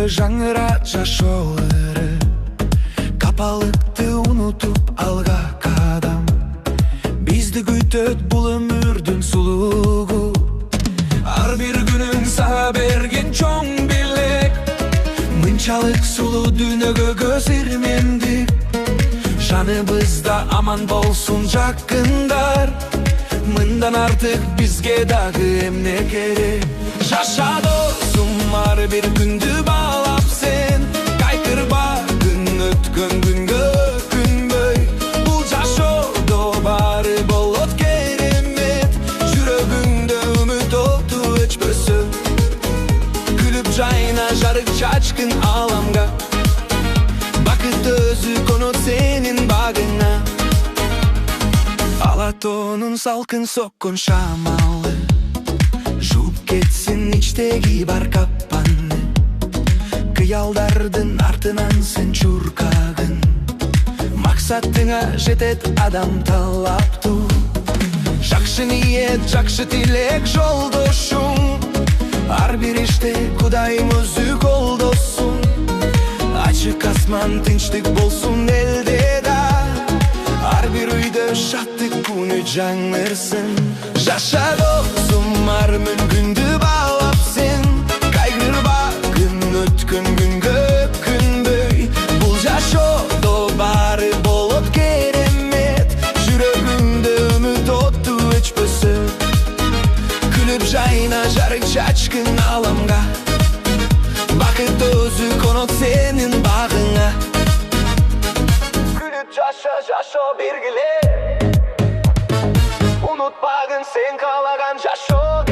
жаңыра жашоолары, капалыкты унутуп алга кадам. Бизди күтөт бул өмүрдүн сулуугу, ар бир күнүң сага берген чоң белек. Мынчалык сулуу дүйнөгө көз ирмендик, жаныбызда аман болсун жакындар. Мындан артык бизге дагы эмне керек? Жаша досум, ар бир күндү баалап сен, кайкырбагын өткөн күнгө күнбөй. Бул жашоодо баары болот керемет, жүрөгүңдө үмүт оту өчпөсө. Күлүп жайна жарык чачкын аламга, бакыт өзү конот сенин багыңа. Алатонун салкын соккон шамалы, жууп кетсин ичтеги бар капаны. Кыялдардын артынан сен чуркагын, максатыңа жетет адам талаптуу. Жакшы ниет, жакшы тилек жолдошуң, ар бир иште Кудайым өзү колдосун. Ачык асман, тынчтык болсун элде да, ар бир үйдө шаттык күнү жаңырсын. Жаша досум, ар мүмкүндү баалап сен, кайгырбагын өткөн күнгө күнбөй. Бул жашоодо баары болот керемет, жүрөгүңдө үмүт оту өчпөсө. Күлүп жайна жарык чачкын аламга, бакыт өзү конот сенин багыңа. Жашо биргиле, унутпагын сен каалаган жашоо.